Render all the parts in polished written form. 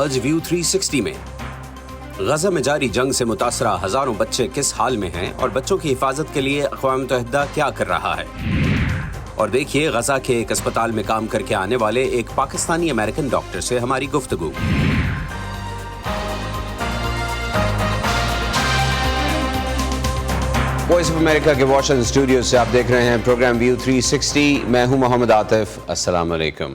آج ویو 360 میں غزہ میں جاری جنگ سے متاثرہ ہزاروں بچے کس حال میں ہیں اور بچوں کی حفاظت کے لیے اقوام متحدہ کیا کر رہا ہے۔ اور دیکھیے غزہ کے ایک اسپتال میں کام کر کے آنے والے ایک پاکستانی امریکن ڈاکٹر سے ہماری گفتگو۔ وائس آف امریکہ کے واشنگٹن اسٹوڈیو سے آپ دیکھ رہے ہیں پروگرام ویو 360۔ میں ہوں محمد عاطف۔ السلام علیکم۔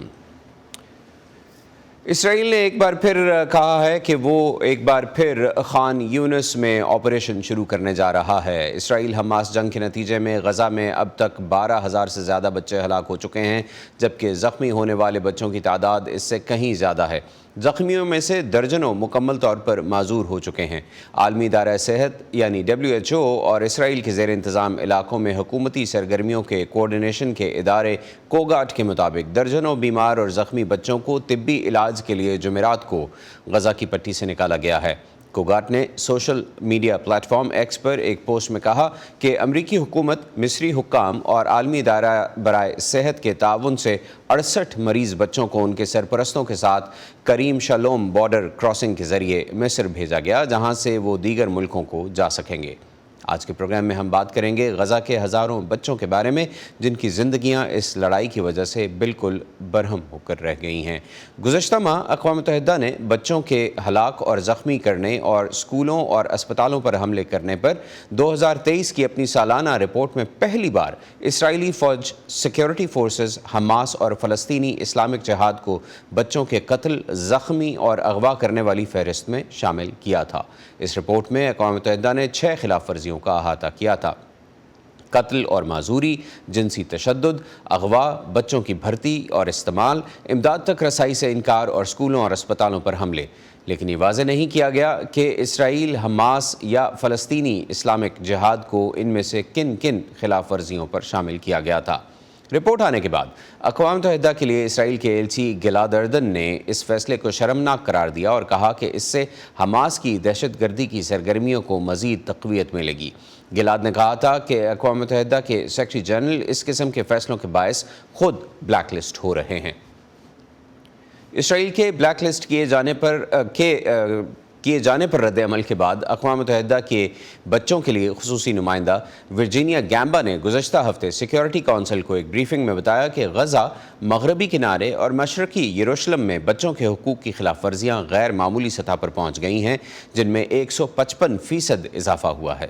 اسرائیل نے ایک بار پھر کہا ہے کہ وہ ایک بار پھر خان یونس میں آپریشن شروع کرنے جا رہا ہے۔ اسرائیل حماس جنگ کے نتیجے میں غزہ میں اب تک 12,000 سے زیادہ بچے ہلاک ہو چکے ہیں، جبکہ زخمی ہونے والے بچوں کی تعداد اس سے کہیں زیادہ ہے۔ زخمیوں میں سے درجنوں مکمل طور پر معذور ہو چکے ہیں۔ عالمی ادارہ صحت یعنی WHO اور اسرائیل کے زیر انتظام علاقوں میں حکومتی سرگرمیوں کے کوارڈینیشن کے ادارے کوگاٹ کے مطابق درجنوں بیمار اور زخمی بچوں کو طبی علاج کے لیے جمعرات کو غزہ کی پٹی سے نکالا گیا ہے۔ کوگاٹ نے سوشل میڈیا پلیٹ فارم ایکس پر ایک پوسٹ میں کہا کہ امریکی حکومت، مصری حکام اور عالمی ادارہ برائے صحت کے تعاون سے 68 مریض بچوں کو ان کے سرپرستوں کے ساتھ کریم شالوم بارڈر کراسنگ کے ذریعے مصر بھیجا گیا، جہاں سے وہ دیگر ملکوں کو جا سکیں گے۔ آج کے پروگرام میں ہم بات کریں گے غزہ کے ہزاروں بچوں کے بارے میں جن کی زندگیاں اس لڑائی کی وجہ سے بالکل برہم ہو کر رہ گئی ہیں۔ گزشتہ ماہ اقوام متحدہ نے بچوں کے ہلاک اور زخمی کرنے اور اسکولوں اور اسپتالوں پر حملے کرنے پر 2023 کی اپنی سالانہ رپورٹ میں پہلی بار اسرائیلی فوج، سیکیورٹی فورسز، حماس اور فلسطینی اسلامک جہاد کو بچوں کے قتل، زخمی اور اغوا کرنے والی فہرست میں شامل کیا تھا۔ اس رپورٹ میں اقوام متحدہ نے 6 خلاف ورزیوں کا احاطہ کیا تھا: قتل اور معذوری، جنسی تشدد، اغوا، بچوں کی بھرتی اور استعمال، امداد تک رسائی سے انکار اور اسکولوں اور اسپتالوں پر حملے۔ لیکن یہ واضح نہیں کیا گیا کہ اسرائیل، حماس یا فلسطینی اسلامک جہاد کو ان میں سے کن کن خلاف ورزیوں پر شامل کیا گیا تھا۔ رپورٹ آنے کے بعد اقوام متحدہ کے لیے اسرائیل کے ایلچی گلاد اردن نے اس فیصلے کو شرمناک قرار دیا اور کہا کہ اس سے حماس کی دہشت گردی کی سرگرمیوں کو مزید تقویت ملے گی۔ گلاد نے کہا تھا کہ اقوام متحدہ کے سیکرٹری جنرل اس قسم کے فیصلوں کے باعث خود بلیک لسٹ ہو رہے ہیں۔ اسرائیل کے بلیک لسٹ کیے جانے پر رد عمل کے بعد اقوام متحدہ کے بچوں کے لیے خصوصی نمائندہ ورجینیا گیمبا نے گزشتہ ہفتے سیکیورٹی کونسل کو ایک بریفنگ میں بتایا کہ غزہ، مغربی کنارے اور مشرقی یروشلم میں بچوں کے حقوق کی خلاف ورزیاں غیر معمولی سطح پر پہنچ گئی ہیں، جن میں 155% اضافہ ہوا ہے۔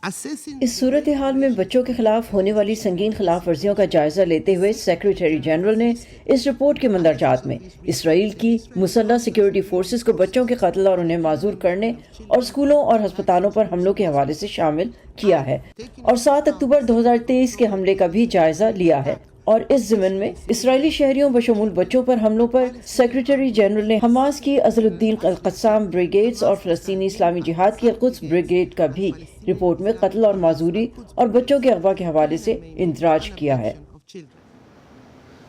اس صورتحال میں بچوں کے خلاف ہونے والی سنگین خلاف ورزیوں کا جائزہ لیتے ہوئے سیکریٹری جنرل نے اس رپورٹ کے مندرجات میں اسرائیل کی مسلح سیکیورٹی فورسز کو بچوں کے قتل اور انہیں معذور کرنے اور اسکولوں اور ہسپتالوں پر حملوں کے حوالے سے شامل کیا ہے، اور 7 اکتوبر 2023 کے حملے کا بھی جائزہ لیا ہے۔ اور اس ضمن میں اسرائیلی شہریوں بشمول بچوں پر حملوں پر سیکریٹری جنرل نے حماس کی عزل الدین القسام بریگیڈز اور فلسطینی اسلامی جہاد کی القدس بریگیڈ کا بھی رپورٹ میں قتل اور معذوری اور بچوں کے اغوا کے حوالے سے اندراج کیا ہے۔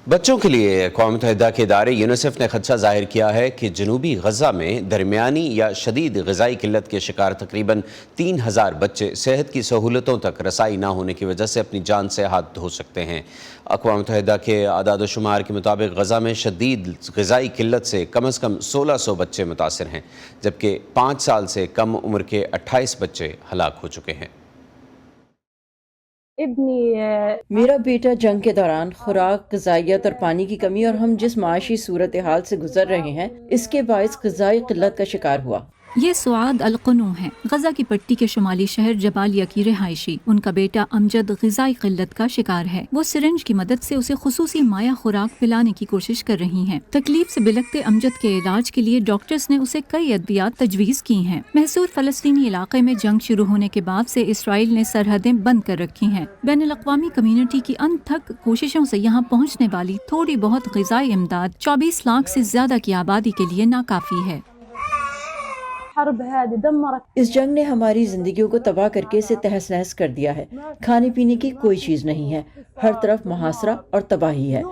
بچوں کے لیے اقوام متحدہ کے ادارے یونیسیف نے خدشہ ظاہر کیا ہے کہ جنوبی غزہ میں درمیانی یا شدید غذائی قلت کے شکار تقریباً 3,000 بچے صحت کی سہولتوں تک رسائی نہ ہونے کی وجہ سے اپنی جان سے ہاتھ دھو سکتے ہیں۔ اقوام متحدہ کے اعداد و شمار کے مطابق غزہ میں شدید غذائی قلت سے کم از کم 1,600 بچے متاثر ہیں، جبکہ 5 سال سے کم عمر کے 28 بچے ہلاک ہو چکے ہیں۔ میرا بیٹا جنگ کے دوران خوراک، غذائیت اور پانی کی کمی اور ہم جس معاشی صورتحال سے گزر رہے ہیں اس کے باعث غذائی قلت کا شکار ہوا۔ یہ سعاد القنو ہیں، غزہ کی پٹی کے شمالی شہر جبالیہ کی رہائشی۔ ان کا بیٹا امجد غذائی قلت کا شکار ہے۔ وہ سرنج کی مدد سے اسے خصوصی مائع خوراک پلانے کی کوشش کر رہی ہیں۔ تکلیف سے بلکتے امجد کے علاج کے لیے ڈاکٹرز نے اسے کئی ادویات تجویز کی ہیں۔ محصور فلسطینی علاقے میں جنگ شروع ہونے کے بعد سے اسرائیل نے سرحدیں بند کر رکھی ہیں۔ بین الاقوامی کمیونٹی کی انتھک کوششوں سے یہاں پہنچنے والی تھوڑی بہت غذائی امداد 24 لاکھ سے زیادہ کی آبادی کے لیے ناکافی ہے۔ اس جنگ نے ہماری زندگیوں کو تباہ کر کے اسے تہس نہس کر دیا ہے۔ کھانے پینے کی کوئی چیز نہیں ہے، ہر طرف محاصرہ اور تباہی ہے۔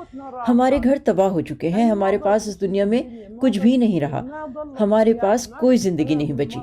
ہمارے گھر تباہ ہو چکے ہیں، ہمارے پاس اس دنیا میں کچھ بھی نہیں رہا، ہمارے پاس کوئی زندگی نہیں بچی۔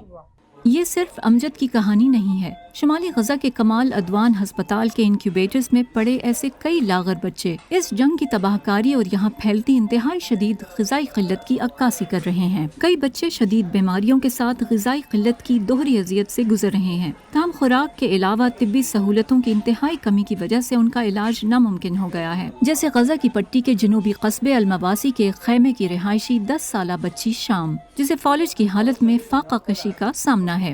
یہ صرف امجد کی کہانی نہیں ہے۔ شمالی غزہ کے کمال ادوان ہسپتال کے انکیوبیٹرز میں پڑے ایسے کئی لاغر بچے اس جنگ کی تباہ کاری اور یہاں پھیلتی انتہائی شدید غذائی قلت کی عکاسی کر رہے ہیں۔ کئی بچے شدید بیماریوں کے ساتھ غذائی قلت کی دوہری اذیت سے گزر رہے ہیں۔ تاہم خوراک کے علاوہ طبی سہولتوں کی انتہائی کمی کی وجہ سے ان کا علاج ناممکن ہو گیا ہے، جیسے غزہ کی پٹی کے جنوبی قصبے المواسی کے خیمے کی رہائشی 10 سالہ بچی شام، جسے فالج کی حالت میں فاقہ کشی کا سامنا ہے۔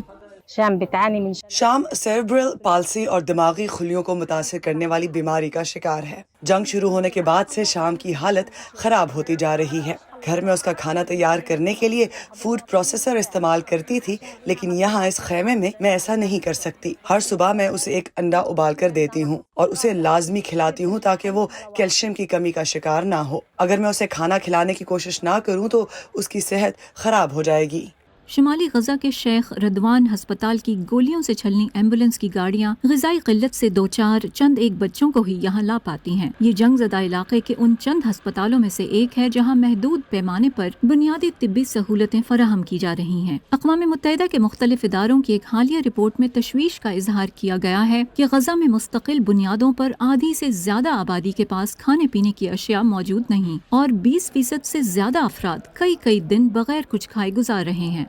شام سیریبرل پالسی اور دماغی خلیوں کو متاثر کرنے والی بیماری کا شکار ہے۔ جنگ شروع ہونے کے بعد سے شام کی حالت خراب ہوتی جا رہی ہے۔ گھر میں اس کا کھانا تیار کرنے کے لیے فوڈ پروسیسر استعمال کرتی تھی، لیکن یہاں اس خیمے میں ایسا نہیں کر سکتی۔ ہر صبح میں اسے ایک انڈا ابال کر دیتی ہوں اور اسے لازمی کھلاتی ہوں تاکہ وہ کیلشیم کی کمی کا شکار نہ ہو۔ اگر میں اسے کھانا کھلانے کی کوشش نہ کروں تو اس کی صحت خراب ہو جائے گی۔ شمالی غزہ کے شیخ رضوان ہسپتال کی گولیوں سے چلنی ایمبولینس کی گاڑیاں غذائی قلت سے دوچار چند ایک بچوں کو ہی یہاں لا پاتی ہیں۔ یہ جنگ زدہ علاقے کے ان چند ہسپتالوں میں سے ایک ہے جہاں محدود پیمانے پر بنیادی طبی سہولتیں فراہم کی جا رہی ہیں۔ اقوام متحدہ کے مختلف اداروں کی ایک حالیہ رپورٹ میں تشویش کا اظہار کیا گیا ہے کہ غزہ میں مستقل بنیادوں پر آدھی سے زیادہ آبادی کے پاس کھانے پینے کی اشیاء موجود نہیں، اور 20% سے زیادہ افراد کئی دن بغیر کچھ کھائے گزار رہے ہیں۔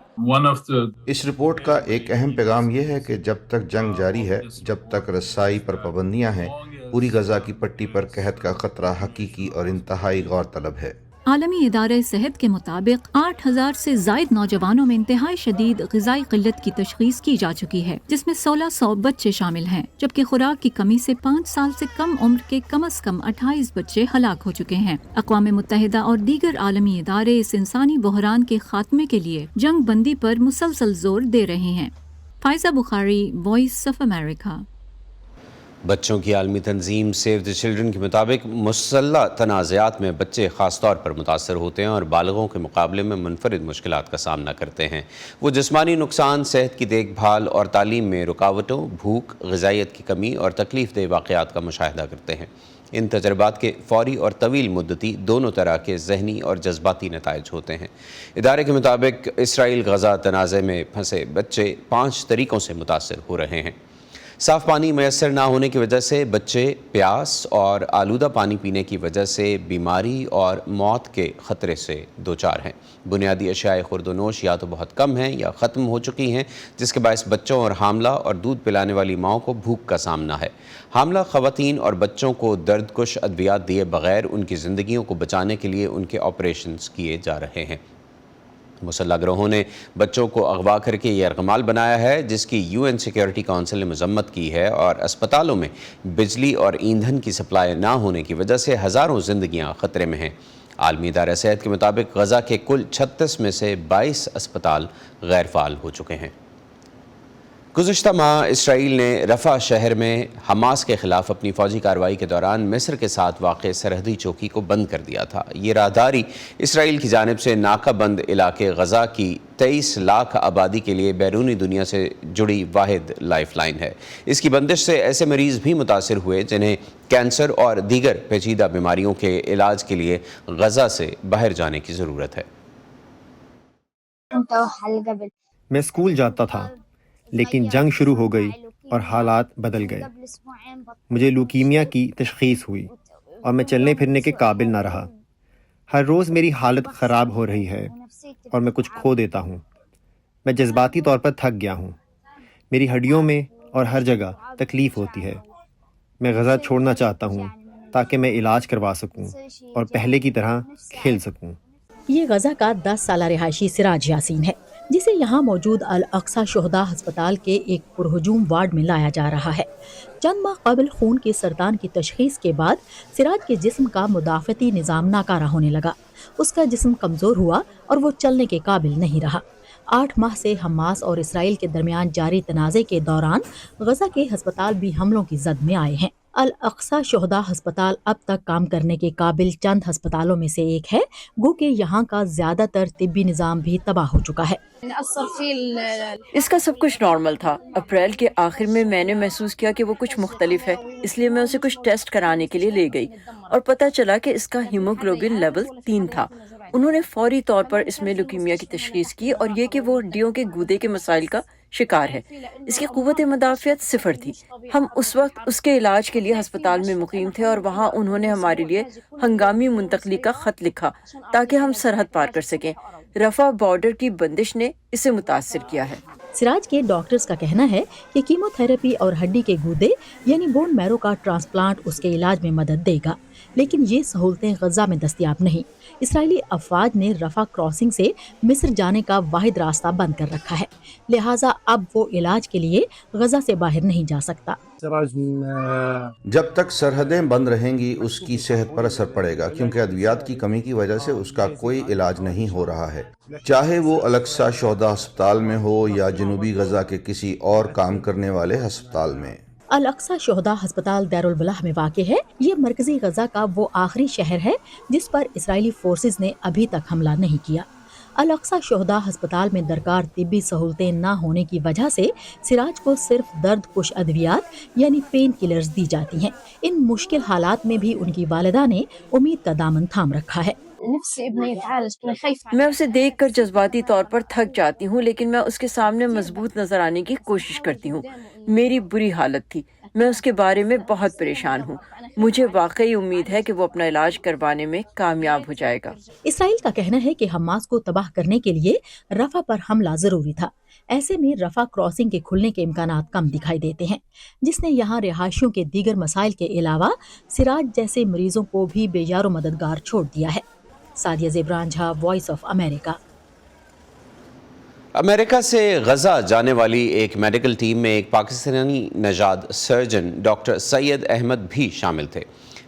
اس رپورٹ کا ایک اہم پیغام یہ ہے کہ جب تک جنگ جاری ہے، جب تک رسائی پر پابندیاں ہیں، پوری غزہ کی پٹی پر قحط کا خطرہ حقیقی اور انتہائی غور طلب ہے۔ عالمی ادارہ صحت کے مطابق 8000 سے زائد نوجوانوں میں انتہائی شدید غذائی قلت کی تشخیص کی جا چکی ہے، جس میں 1600 بچے شامل ہیں، جبکہ خوراک کی کمی سے 5 سال سے کم عمر کے کم از کم 28 بچے ہلاک ہو چکے ہیں۔ اقوام متحدہ اور دیگر عالمی ادارے اس انسانی بحران کے خاتمے کے لیے جنگ بندی پر مسلسل زور دے رہے ہیں۔ فائزہ بخاری، وائس آف امریکہ۔ بچوں کی عالمی تنظیم سیو دی چلڈرن کے مطابق مسلح تنازعات میں بچے خاص طور پر متاثر ہوتے ہیں اور بالغوں کے مقابلے میں منفرد مشکلات کا سامنا کرتے ہیں۔ وہ جسمانی نقصان، صحت کی دیکھ بھال اور تعلیم میں رکاوٹوں، بھوک، غذائیت کی کمی اور تکلیف دہ واقعات کا مشاہدہ کرتے ہیں۔ ان تجربات کے فوری اور طویل مدتی دونوں طرح کے ذہنی اور جذباتی نتائج ہوتے ہیں۔ ادارے کے مطابق اسرائیل غزہ تنازع میں پھنسے بچے 5 طریقوں سے متاثر ہو رہے ہیں۔ صاف پانی میسر نہ ہونے کی وجہ سے بچے پیاس اور آلودہ پانی پینے کی وجہ سے بیماری اور موت کے خطرے سے دوچار ہیں۔ بنیادی اشیاء خورد و نوش یا تو بہت کم ہیں یا ختم ہو چکی ہیں، جس کے باعث بچوں اور حاملہ اور دودھ پلانے والی ماؤں کو بھوک کا سامنا ہے۔ حاملہ خواتین اور بچوں کو درد کش ادویات دیے بغیر ان کی زندگیوں کو بچانے کے لیے ان کے آپریشنز کیے جا رہے ہیں۔ مسلح گروہوں نے بچوں کو اغوا کر کے یہ یرغمال بنایا ہے، جس کی UN سیکیورٹی کونسل نے مذمت کی ہے، اور اسپتالوں میں بجلی اور ایندھن کی سپلائی نہ ہونے کی وجہ سے ہزاروں زندگیاں خطرے میں ہیں۔ عالمی ادارہ صحت کے مطابق غزہ کے کل 36 میں سے 22 اسپتال غیر فعال ہو چکے ہیں۔ گزشتہ ماہ اسرائیل نے رفح شہر میں حماس کے خلاف اپنی فوجی کارروائی کے دوران مصر کے ساتھ واقع سرحدی چوکی کو بند کر دیا تھا۔ یہ راہداری اسرائیل کی جانب سے ناکہ بند علاقے غزہ کی 23 لاکھ آبادی کے لیے بیرونی دنیا سے جڑی واحد لائف لائن ہے۔ اس کی بندش سے ایسے مریض بھی متاثر ہوئے جنہیں کینسر اور دیگر پیچیدہ بیماریوں کے علاج کے لیے غزہ سے باہر جانے کی ضرورت ہے۔ میں اسکول جاتا تھا، لیکن جنگ شروع ہو گئی اور حالات بدل گئے۔ مجھے لوکیمیا کی تشخیص ہوئی اور میں چلنے پھرنے کے قابل نہ رہا۔ ہر روز میری حالت خراب ہو رہی ہے اور میں کچھ کھو دیتا ہوں۔ میں جذباتی طور پر تھک گیا ہوں۔ میری ہڈیوں میں اور ہر جگہ تکلیف ہوتی ہے۔ میں غزہ چھوڑنا چاہتا ہوں تاکہ میں علاج کروا سکوں اور پہلے کی طرح کھیل سکوں۔ یہ غزہ کا 10 سالہ رہائشی سراج یاسین ہے، جسے یہاں موجود الاقصی شہداء ہسپتال کے ایک پرہجوم وارڈ میں لایا جا رہا ہے۔ چند ماہ قبل خون کے سرطان کی تشخیص کے بعد سراج کے جسم کا مدافعتی نظام ناکارہ ہونے لگا۔ اس کا جسم کمزور ہوا اور وہ چلنے کے قابل نہیں رہا۔ 8 ماہ سے حماس اور اسرائیل کے درمیان جاری تنازع کے دوران غزہ کے ہسپتال بھی حملوں کی زد میں آئے ہیں۔ الاقصی شہداء ہسپتال اب تک کام کرنے کے قابل چند ہسپتالوں میں سے ایک ہے، گو کہ یہاں کا زیادہ تر طبی نظام بھی تباہ ہو چکا ہے۔ اس کا سب کچھ نارمل تھا۔ اپریل کے آخر میں میں نے محسوس کیا کہ وہ کچھ مختلف ہے، اس لیے میں اسے کچھ ٹیسٹ کرانے کے لیے لے گئی اور پتہ چلا کہ اس کا ہیموگلوبن لیول 3 تھا۔ انہوں نے فوری طور پر اس میں لیوکیمیا کی تشخیص کی اور یہ کہ وہ ہڈیوں کے گودے کے مسائل کا شکار ہے۔ اس کی قوت مدافعت صفر تھی۔ ہم اس وقت اس کے علاج کے لیے ہسپتال میں مقیم تھے اور وہاں انہوں نے ہمارے لیے ہنگامی منتقلی کا خط لکھا تاکہ ہم سرحد پار کر سکیں۔ رفح بارڈر کی بندش نے اسے متاثر کیا ہے۔ سراج کے ڈاکٹرز کا کہنا ہے کہ کیمو تھراپی اور ہڈی کے گودے یعنی بون میرو کا ٹرانسپلانٹ اس کے علاج میں مدد دے گا، لیکن یہ سہولتیں غزہ میں دستیاب نہیں۔ اسرائیلی افواج نے رفح کراسنگ سے مصر جانے کا واحد راستہ بند کر رکھا ہے، لہٰذا اب وہ علاج کے لیے غزہ سے باہر نہیں جا سکتا۔ جب تک سرحدیں بند رہیں گی اس کی صحت پر اثر پڑے گا، کیونکہ ادویات کی کمی کی وجہ سے اس کا کوئی علاج نہیں ہو رہا ہے، چاہے وہ الاقصی شہداء ہسپتال میں ہو یا جنوبی غزہ کے کسی اور کام کرنے والے ہسپتال میں۔ الاقصی شہداء ہسپتال دیر البلح میں واقع ہے۔ یہ مرکزی غزہ کا وہ آخری شہر ہے جس پر اسرائیلی فورسز نے ابھی تک حملہ نہیں کیا۔ الاقصی شہداء ہسپتال میں درکار طبی سہولتیں نہ ہونے کی وجہ سے سراج کو صرف درد کش ادویات یعنی پین کلرز دی جاتی ہیں۔ ان مشکل حالات میں بھی ان کی والدہ نے امید کا دامن تھام رکھا ہے۔ میں اسے دیکھ کر جذباتی طور پر تھک جاتی ہوں، لیکن میں اس کے سامنے مضبوط نظر آنے کی کوشش کرتی ہوں۔ میری بری حالت تھی، میں اس کے بارے میں بہت پریشان ہوں۔ مجھے واقعی امید ہے کہ وہ اپنا علاج کروانے میں کامیاب ہو جائے گا۔ اسرائیل کا کہنا ہے کہ حماس کو تباہ کرنے کے لیے رفح پر حملہ ضروری تھا۔ ایسے میں رفح کراسنگ کے کھلنے کے امکانات کم دکھائی دیتے ہیں، جس نے یہاں رہائشیوں کے دیگر مسائل کے علاوہ سراج جیسے مریضوں کو بھی بے یار و مددگار چھوڑ دیا ہے۔ سعدیہ زیبران جھا، وائس آف امریکہ۔ امریکہ سے غزہ جانے والی ایک میڈیکل ٹیم میں ایک پاکستانی نژاد سرجن ڈاکٹر سید احمد بھی شامل تھے۔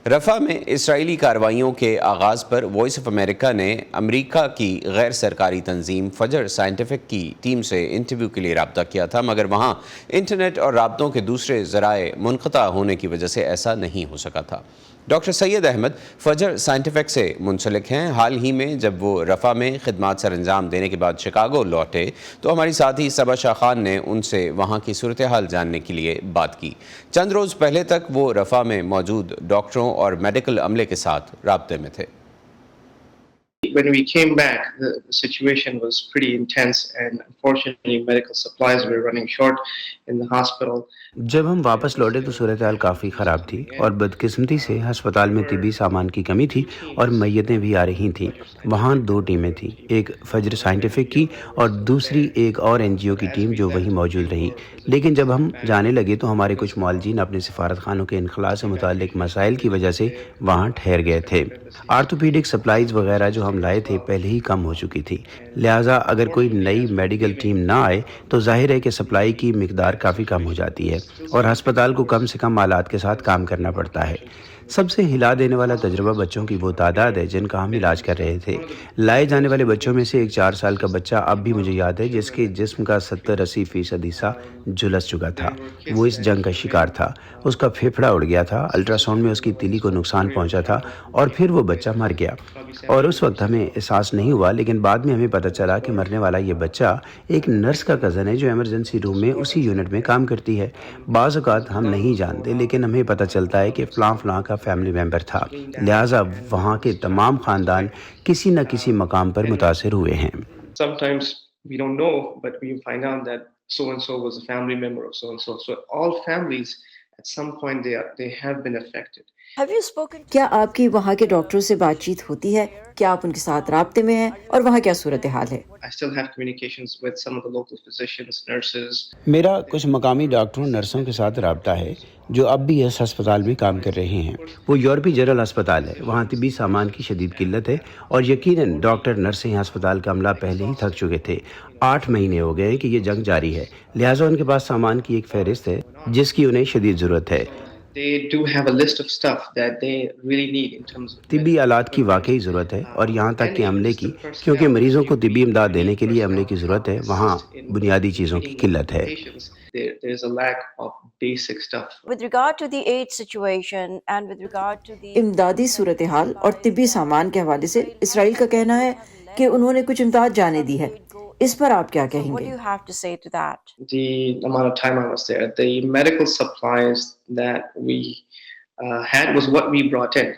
رفح میں اسرائیلی کارروائیوں کے آغاز پر وائس آف امریکہ نے امریکہ کی غیر سرکاری تنظیم فجر سائنٹیفک کی ٹیم سے انٹرویو کے لیے رابطہ کیا تھا، مگر وہاں انٹرنیٹ اور رابطوں کے دوسرے ذرائع منقطع ہونے کی وجہ سے ایسا نہیں ہو سکا تھا۔ ڈاکٹر سید احمد فجر سائنٹیفک سے منسلک ہیں۔ حال ہی میں جب وہ رفح میں خدمات سر انجام دینے کے بعد شکاگو لوٹے تو ہماری ساتھی صبا شاہ خان نے ان سے وہاں کی صورتحال جاننے کے لیے بات کی۔ چند روز پہلے تک وہ رفح میں موجود ڈاکٹروں اور میڈیکل عملے کے ساتھ رابطے میں تھے۔ When we came back, the situation was pretty intense and unfortunately medical supplies were running short in the hospital. جب ہم واپس لوٹے تو صورتحال کافی خراب تھی اور بدقسمتی سے ہسپتال میں طبی سامان کی کمی تھی اور میتیں بھی آ رہی تھیں۔ وہاں دو ٹیمیں تھیں، ایک فجر سائنٹیفک کی اور دوسری ایک اور این جی او کی ٹیم جو وہیں موجود رہی، لیکن جب ہم جانے لگے تو ہمارے کچھ معالجین اپنے سفارت خانوں کے انخلاء سے متعلق مسائل کی وجہ سے وہاں ٹھہر گئے تھے۔ آرتھوپیڈک سپلائز وغیرہ جو ہم لائے تھے پہلے ہی کم ہو چکی تھی، لہٰذا اگر کوئی نئی میڈیکل ٹیم نہ آئے تو ظاہر ہے کہ سپلائی کی مقدار کافی کم ہو جاتی ہے اور ہسپتال کو کم سے کم آلات کے ساتھ کام کرنا پڑتا ہے۔ سب سے ہلا دینے والا تجربہ بچوں کی وہ تعداد ہے جن کا ہم علاج کر رہے تھے۔ لائے جانے والے بچوں میں سے ایک 4 سال کا بچہ اب بھی مجھے یاد ہے جس کے جسم کا 70-80% حصہ جھلس چکا تھا۔ وہ اس جنگ کا شکار تھا، اس کا پھیپھڑا اڑ گیا تھا، الٹرا ساؤنڈ میں اس کی تیلی کو نقصان پہنچا تھا اور پھر وہ بچہ مر گیا، اور اس وقت ہمیں احساس نہیں ہوا، لیکن بعد میں ہمیں پتہ چلا کہ مرنے والا یہ بچہ ایک نرس کا کزن ہے جو ایمرجنسی روم میں اسی یونٹ میں کام کرتی ہے۔ بعض اوقات ہم نہیں جانتے لیکن ہمیں پتہ چلتا ہے کہ فلاں فلاں کا فیملی ممبر تھا، لہٰذا وہاں کے تمام خاندان کسی نہ کسی مقام پر متاثر ہوئے ہیں۔ Sometimes we don't know, but we find out that so and so was a family member of so and so. So all families at some point they have been affected. کیا آپ کی وہاں کے ڈاکٹروں سے بات چیت ہوتی ہے؟ کیا آپ ان کے ساتھ رابطے میں ہیں اور وہاں کیا صورتحال ہے؟ I still have communications with some of the local physicians, nurses. میرا کچھ مقامی ڈاکٹروں نرسوں کے ساتھ رابطہ ہے جو اب بھی اس ہسپتال میں کام کر رہے ہیں۔ وہ یورپی جنرل ہسپتال ہے، وہاں طبی سامان کی شدید قلت ہے اور یقیناً ڈاکٹر نرسیں ہسپتال کا عملہ پہلے ہی تھک چکے تھے۔ 8 مہینے ہو گئے کہ یہ جنگ جاری ہے، لہٰذا ان کے پاس سامان کی ایک فہرست ہے جس کی انہیں شدید ضرورت ہے۔ They do have a list of stuff that they really need in terms of طبی آلات کی واقعی ضرورت ہے اور یہاں تک کہ عملے کی، کیونکہ مریضوں کو طبی امداد دینے کے لیے عملے کی ضرورت ہے، وہاں بنیادی چیزوں کی قلت ہے۔ there is a lack of basic stuff. امدادی صورتحال اور طبی سامان کے حوالے سے اسرائیل کا کہنا ہے کہ انہوں نے کچھ امداد جانے دی ہے، اس پر آپ کیا کہیں گے؟ The amount of time I was there, the medical supplies that we had was what we brought in.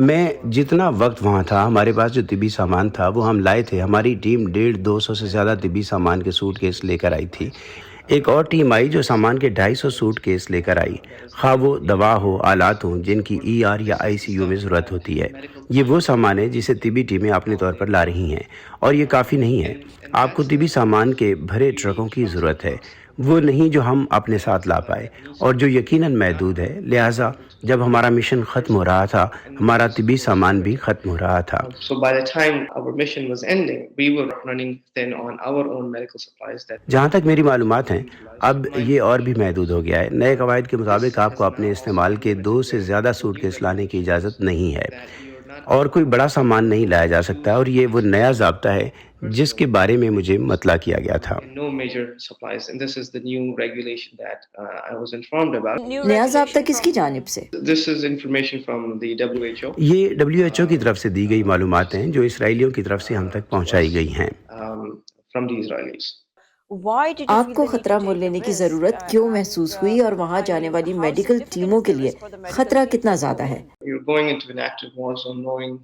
میں جتنا وقت وہاں تھا ہمارے پاس جو طبی سامان تھا وہ ہم لائے تھے. ہماری ٹیم 150-200 سے زیادہ طبی سامان کے سوٹ کیس لے کر آئی تھی. ایک اور ٹیم آئی جو سامان کے 250 سوٹ کیس لے کر آئی. خواہ وہ دوا ہو، آلات ہوں جن کی ER یا ICU میں ضرورت ہوتی ہے. یہ وہ سامان ہے جسے طبی ٹیمیں اپنے طور پر لا رہی ہیں، اور یہ کافی نہیں ہے. آپ کو طبی سامان کے بھرے ٹرکوں کی ضرورت ہے، وہ نہیں جو ہم اپنے ساتھ لا پائے، اور جو یقیناً محدود ہے. لہٰذا جب ہمارا مشن ختم ہو رہا تھا ہمارا طبی سامان بھی ختم ہو رہا تھا. So by the time our mission was ending, we were running thin on our own medical supplies that جہاں تک میری معلومات ہیں اب یہ اور بھی محدود ہو گیا ہے. نئے قواعد کے مطابق آپ کو اپنے استعمال کے 2 سے زیادہ سوٹ کیس لانے کی اجازت نہیں ہے، اور کوئی بڑا سامان نہیں لایا جا سکتا. اور یہ وہ نیا ضابطہ ہے جس کے بارے میں مجھے مطلع کیا گیا تھا. no major supplies, and this is the new regulation that I was informed about. نیا ضابطہ کس کی جانب سے؟ This is information from the WHO. یہ WHO کی طرف سے دی گئی معلومات ہیں جو اسرائیلیوں کی طرف سے ہم تک پہنچائی گئی ہیں. From the Israelis. آپ کو خطرہ مول لینے کی ضرورت کیوں محسوس ہوئی، اور وہاں جانے والی میڈیکل ٹیموں کے لیے خطرہ کتنا زیادہ ہے؟ You're going into an active war zone knowing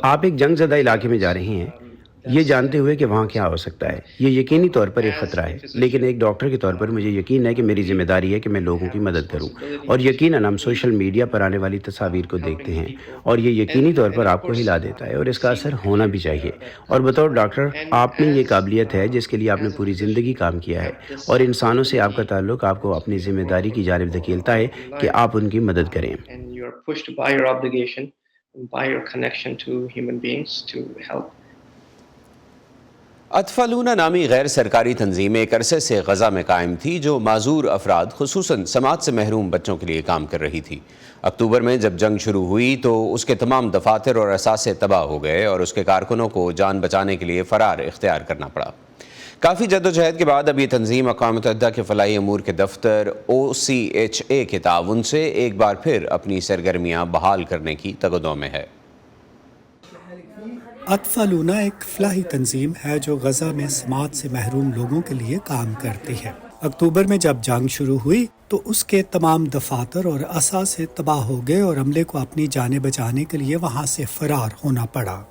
آپ ایک جنگ زدہ علاقے میں جا رہے ہیں یہ جانتے ہوئے کہ وہاں کیا ہو سکتا ہے. یہ یقینی طور پر ایک خطرہ ہے، لیکن ایک ڈاکٹر کے طور پر مجھے یقین ہے کہ میری ذمہ داری ہے کہ میں لوگوں کی مدد کروں. اور یقیناً ہم سوشل میڈیا پر آنے والی تصاویر کو دیکھتے ہیں، اور یہ یقینی طور پر آپ کو ہلا دیتا ہے، اور اس کا اثر ہونا بھی چاہیے. اور بطور ڈاکٹر آپ میں یہ قابلیت ہے جس کے لیے آپ نے پوری زندگی کام کیا ہے، اور انسانوں سے آپ کا تعلق آپ کو اپنی ذمہ داری کی جانب دھکیلتا ہے کہ آپ ان کی مدد کریں. and you are pushed by your obligation, by your connection to human beings to help. اطفالونا نامی غیر سرکاری تنظیم ایک عرصے سے غزہ میں قائم تھی جو معذور افراد خصوصاً سماعت سے محروم بچوں کے لیے کام کر رہی تھی. اکتوبر میں جب جنگ شروع ہوئی تو اس کے تمام دفاتر اور اثاثے تباہ ہو گئے اور اس کے کارکنوں کو جان بچانے کے لیے فرار اختیار کرنا پڑا. کافی جدوجہد کے بعد اب یہ تنظیم اقوام متحدہ کے فلاحی امور کے دفتر OCHA کے تعاون سے ایک بار پھر اپنی سرگرمیاں بحال کرنے کی تگدو میں ہے. اطفالونا ایک فلاحی تنظیم ہے جو غزہ میں سماعت سے محروم لوگوں کے لیے کام کرتی ہے. اکتوبر میں جب جنگ شروع ہوئی تو اس کے تمام دفاتر اور اثاثے تباہ ہو گئے اور عملے کو اپنی جانیں بچانے کے لیے وہاں سے فرار ہونا پڑا.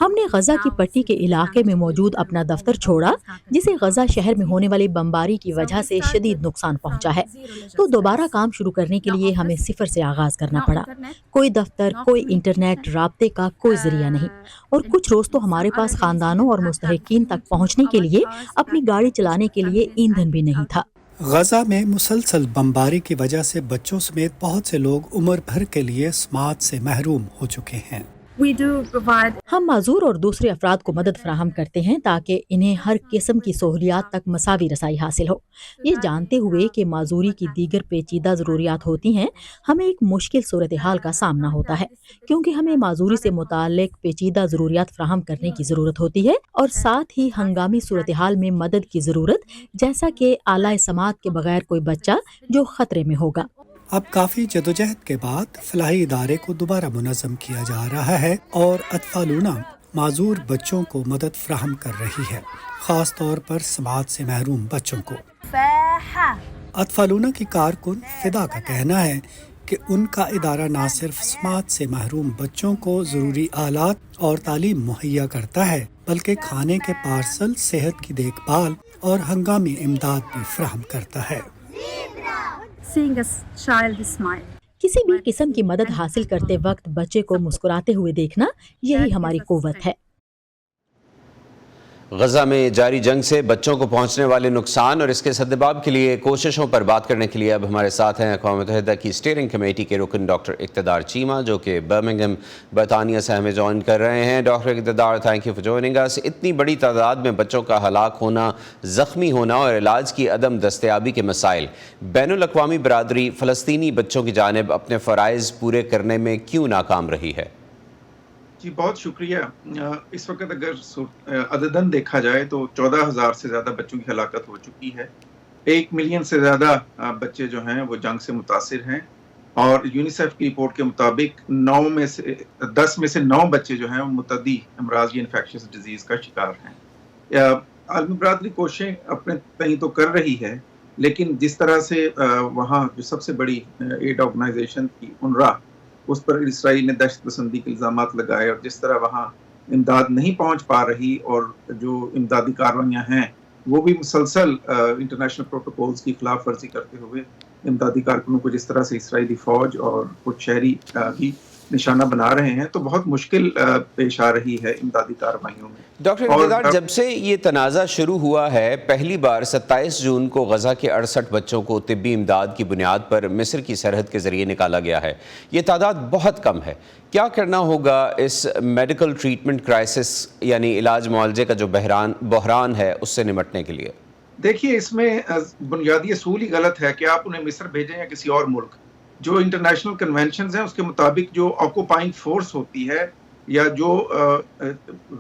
ہم نے غزہ کی پٹی کے علاقے میں موجود اپنا دفتر چھوڑا جسے غزہ شہر میں ہونے والی بمباری کی وجہ سے شدید نقصان پہنچا ہے. تو دوبارہ کام شروع کرنے کے لیے ہمیں صفر سے آغاز کرنا پڑا. کوئی دفتر، کوئی انٹرنیٹ رابطے کا کوئی ذریعہ نہیں، اور کچھ روز تو ہمارے پاس خاندانوں اور مستحقین تک پہنچنے کے لیے اپنی گاڑی چلانے کے لیے ایندھن بھی نہیں تھا. غزہ میں مسلسل بمباری کی وجہ سے بچوں سمیت بہت سے لوگ عمر بھر کے لیے سماعت سے محروم ہو چکے ہیں. ہم معذور اور دوسرے افراد کو مدد فراہم کرتے ہیں تاکہ انہیں ہر قسم کی سہولیات تک مساوی رسائی حاصل ہو. یہ جانتے ہوئے کہ معذوری کی دیگر پیچیدہ ضروریات ہوتی ہیں، ہمیں ایک مشکل صورتحال کا سامنا ہوتا ہے، کیونکہ ہمیں معذوری سے متعلق پیچیدہ ضروریات فراہم کرنے کی ضرورت ہوتی ہے، اور ساتھ ہی ہنگامی صورتحال میں مدد کی ضرورت، جیسا کہ اعلی سماعت کے بغیر کوئی بچہ جو خطرے میں ہوگا. اب کافی جدوجہد کے بعد فلاحی ادارے کو دوبارہ منظم کیا جا رہا ہے اور اطفالونا معذور بچوں کو مدد فراہم کر رہی ہے، خاص طور پر سماعت سے محروم بچوں کو. اطفالونا کی کارکن فدا کا کہنا ہے کہ ان کا ادارہ نہ صرف سماعت سے محروم بچوں کو ضروری آلات اور تعلیم مہیا کرتا ہے بلکہ کھانے کے پارسل، صحت کی دیکھ بھال اور ہنگامی امداد بھی فراہم کرتا ہے. کسی بھی قسم کی مدد حاصل کرتے وقت بچے کو مسکراتے ہوئے دیکھنا یہی ہماری قوت ہے. غزہ میں جاری جنگ سے بچوں کو پہنچنے والے نقصان اور اس کے سدباب کے لیے کوششوں پر بات کرنے کے لیے اب ہمارے ساتھ ہیں اقوام متحدہ کی اسٹیئرنگ کمیٹی کے رکن ڈاکٹر اقتدار چیمہ، جو کہ برمنگھم برطانیہ سے ہمیں جوائن کر رہے ہیں. ڈاکٹر اقتدار، تھینک یو فار جوائننگ اس. اتنی بڑی تعداد میں بچوں کا ہلاک ہونا، زخمی ہونا اور علاج کی عدم دستیابی کے مسائل، بین الاقوامی برادری فلسطینی بچوں کی جانب اپنے فرائض پورے کرنے میں کیوں ناکام رہی ہے؟ جی بہت شکریہ. اس وقت اگر عدداً دیکھا جائے تو 14,000 سے زیادہ بچوں کی ہلاکت ہو چکی ہے. 1 ملین سے زیادہ بچے جو ہیں وہ جنگ سے متاثر ہیں، اور یونیسیف کی رپورٹ کے مطابق 10 میں سے 9 بچے جو ہیں وہ متعدی امراض یا انفیکشس ڈیزیز کا شکار ہیں. عالمی برادری کوششیں اپنے تئیں تو کر رہی ہے، لیکن جس طرح سے وہاں جو سب سے بڑی ایڈ آرگنائزیشن تھی UNRWA، اس پر اسرائیل نے دہشت پسندی کے الزامات لگائے، اور جس طرح وہاں امداد نہیں پہنچ پا رہی اور جو امدادی کارروائیاں ہیں وہ بھی مسلسل انٹرنیشنل پروٹوکولز کی خلاف ورزی کرتے ہوئے امدادی کارکنوں کو جس طرح سے اسرائیلی فوج اور کچھ شہری بھی نشانہ بنا رہے ہیں، تو بہت مشکل پیش آ رہی ہے امدادی کارروائیوں میں۔ ڈاکٹر اقتدار، جب سے یہ تنازع شروع ہوا ہے، پہلی بار 27 جون کو غزہ کے 68 بچوں کو طبی امداد کی بنیاد پر مصر کی سرحد کے ذریعے نکالا گیا ہے۔ یہ تعداد بہت کم ہے۔ کیا کرنا ہوگا اس میڈیکل ٹریٹمنٹ کرائسس یعنی علاج معالجے کا جو بحران ہے اس سے نمٹنے کے لیے؟ دیکھیے، اس میں بنیادی اصول ہی غلط ہے کہ آپ انہیں مصر بھیجیں یا کسی اور ملک۔ جو انٹرنیشنل کنونشنز ہیں اس کے مطابق جو آکوپائنگ فورس ہوتی ہے یا جو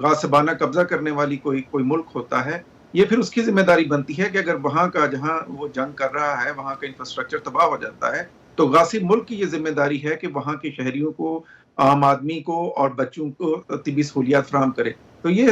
غاصبانہ قبضہ کرنے والی کوئی ملک ہوتا ہے، یہ پھر اس کی ذمہ داری بنتی ہے کہ اگر وہاں کا جہاں وہ جنگ کر رہا ہے وہاں کا انفراسٹرکچر تباہ ہو جاتا ہے تو غاصب ملک کی یہ ذمہ داری ہے کہ وہاں کے شہریوں کو، عام آدمی کو اور بچوں کو طبی سہولیات فراہم کرے۔ تو یہ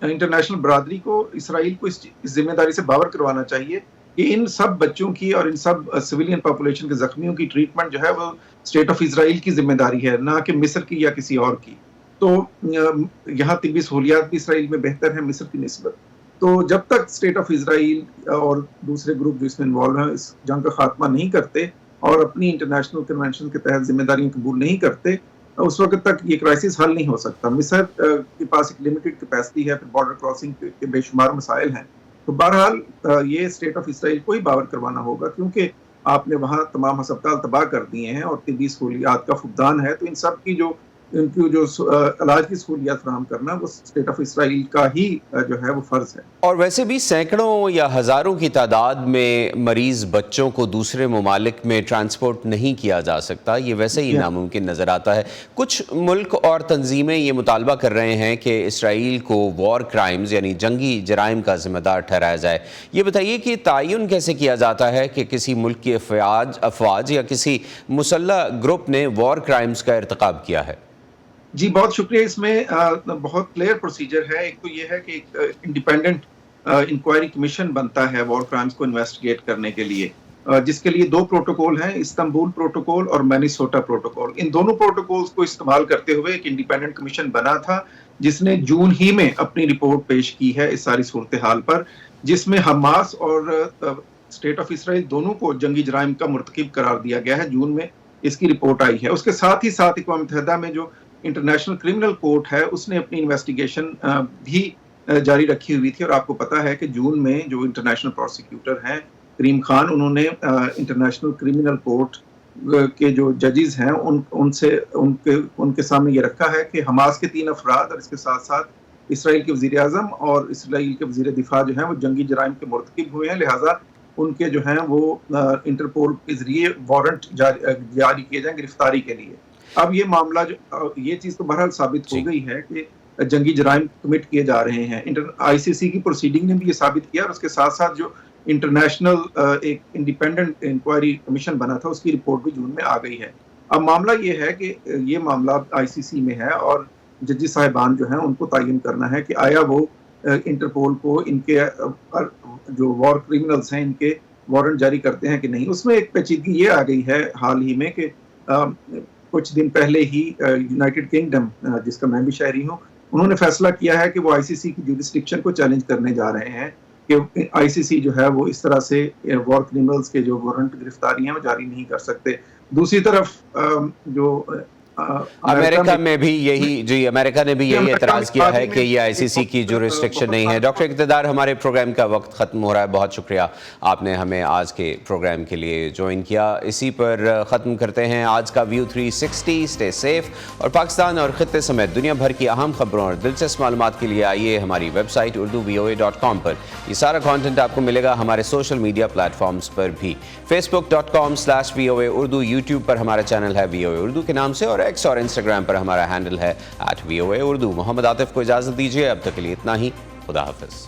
انٹرنیشنل برادری کو، اسرائیل کو اس ذمہ داری سے باور کروانا چاہیے کہ ان سب بچوں کی اور ان سب سویلین پاپولیشن کے زخمیوں کی ٹریٹمنٹ جو ہے وہ اسٹیٹ آف اسرائیل کی ذمہ داری ہے، نہ کہ مصر کی یا کسی اور کی۔ تو یہاں طبی سہولیات بھی اسرائیل میں بہتر ہیں مصر کی نسبت۔ تو جب تک اسٹیٹ آف اسرائیل اور دوسرے گروپ جو اس میں انوالو ہیں اس جنگ کا خاتمہ نہیں کرتے اور اپنی انٹرنیشنل کنونشن کے تحت ذمہ داریاں قبول نہیں کرتے، اس وقت تک یہ کرائسس حل نہیں ہو سکتا۔ مصر کے پاس ایک لمیٹڈ کیپیسٹی ہے، پھر بارڈر کراسنگ کے بے شمار مسائل ہیں۔ تو بہرحال یہ اسٹیٹ آف اسرائیل کو ہی باور کروانا ہوگا، کیونکہ آپ نے وہاں تمام ہسپتال تباہ کر دیے ہیں اور طبی سہولیات کا فقدان ہے، تو ان سب کی جو علاج کی سہولیات فراہم کرنا وہ اسٹیٹ آف اسرائیل کا ہی جو ہے وہ فرض ہے۔ اور ویسے بھی سینکڑوں یا ہزاروں کی تعداد میں مریض بچوں کو دوسرے ممالک میں ٹرانسپورٹ نہیں کیا جا سکتا، یہ ویسے ہی ناممکن نظر آتا ہے۔ کچھ ملک اور تنظیمیں یہ مطالبہ کر رہے ہیں کہ اسرائیل کو وار کرائمز یعنی جنگی جرائم کا ذمہ دار ٹھہرایا جائے۔ یہ بتائیے کہ تعین کیسے کیا جاتا ہے کہ کسی ملک کی افواج یا کسی مسلح گروپ نے وار کرائمز کا ارتکاب کیا ہے؟ جی بہت شکریہ۔ اس میں بہت کلیئر پروسیجر ہے۔ ایک تو یہ ہے کہ ایک انڈیپینڈنٹ انکوائری کمیشن بنتا ہے وار کرائمز کو انویسٹیگیٹ کرنے کے لیے، جس کے لیے 2 پروٹوکول ہیں، استنبول پروٹوکول اور مینیسوٹا پروٹوکول۔ ان دونوں پروٹوکولز کو استعمال کرتے ہوئے ایک انڈیپینڈنٹ کمیشن بنا تھا جس نے جون ہی میں اپنی رپورٹ پیش کی ہے اس ساری صورتحال پر، جس میں حماس اور اسٹیٹ آف اسرائیل دونوں کو جنگی جرائم کا مرتکب قرار دیا گیا ہے۔ جون میں اس کی رپورٹ آئی ہے۔ اس کے ساتھ ہی ساتھ اقوام متحدہ میں جو انٹرنیشنل کرمنل کورٹ ہے اس نے اپنی انویسٹیگیشن بھی جاری رکھی ہوئی تھی، اور آپ کو پتا ہے کہ جون میں جو انٹرنیشنل پروسیکیوٹر ہیں کریم خان، انہوں نے انٹرنیشنل کرمنل کورٹ کے جو ججز ہیں ان کے سامنے یہ رکھا ہے کہ حماس کے 3 افراد اور اس کے ساتھ ساتھ اسرائیل کے وزیر اعظم اور اسرائیل کے وزیر دفاع جو ہیں وہ جنگی جرائم کے مرتکب ہوئے ہیں، لہٰذا ان کے جو ہیں وہ انٹرپول کے ذریعے وارنٹ جاری کیے جائیں گرفتاری کے لیے۔ اب یہ معاملہ یہ چیز تو بہرحال ثابت ہو گئی ہے کہ جنگی جرائم کمٹ کیے جا رہے ہیں۔ ICC کی پروسیڈنگ نے بھی یہ ثابت کیا، اور اس کے ساتھ ساتھ جو انٹرنیشنل ایک انڈیپینڈنٹ انکوائری کمیشن بنا تھا اس کی رپورٹ بھی جون میں آ گئی ہے۔ اب معاملہ یہ ہے کہ یہ معاملہ ICC میں ہے اور ججی صاحبان جو ہیں ان کو تعین کرنا ہے کہ آیا وہ انٹرپول کو ان کے جو وار کرمنلز ہیں ان کے وارنٹ جاری کرتے ہیں کہ نہیں۔ اس میں ایک پیچیدگی یہ آ گئی ہے حال ہی میں کہ کچھ دن پہلے ہی یونائٹڈ کنگڈم، جس کا میں بھی شہری ہوں، انہوں نے فیصلہ کیا ہے کہ وہ ICC کی جوریسڈکشن کو چیلنج کرنے جا رہے ہیں کہ ICC جو ہے وہ اس طرح سے وار کرمنلز کے جو وارنٹ گرفتاری ہیں وہ جاری نہیں کر سکتے۔ دوسری طرف جو امریکہ میں بھی امریکہ نے بھی یہی اعتراض کیا ہے کہ یہ ICC کی جورسڈکشن نہیں ہے۔ ڈاکٹر اقتدار، ہمارے پروگرام کا وقت ختم ہو رہا ہے، بہت شکریہ آپ نے ہمیں آج کے پروگرام کے لیے جوائن کیا۔ اسی پر ختم کرتے ہیں آج کا ویو 360۔ اسٹے سیف، اور پاکستان اور خطے سمیت دنیا بھر کی اہم خبروں اور دلچسپ معلومات کے لیے آئیے ہماری ویب سائٹ urduvoa.com پر۔ یہ سارا کانٹینٹ آپ کو ملے گا ہمارے سوشل میڈیا پلیٹ فارمز پر بھی، facebook.com/VOA Urdu، یوٹیوب پر ہمارا چینل ہے VOA اردو کے نام سے، اور ایکس اور انسٹاگرام پر ہمارا ہینڈل ہے @VOA Urdu۔ محمد عاطف کو اجازت دیجیے، اب تک کے لیے اتنا ہی، خدا حافظ۔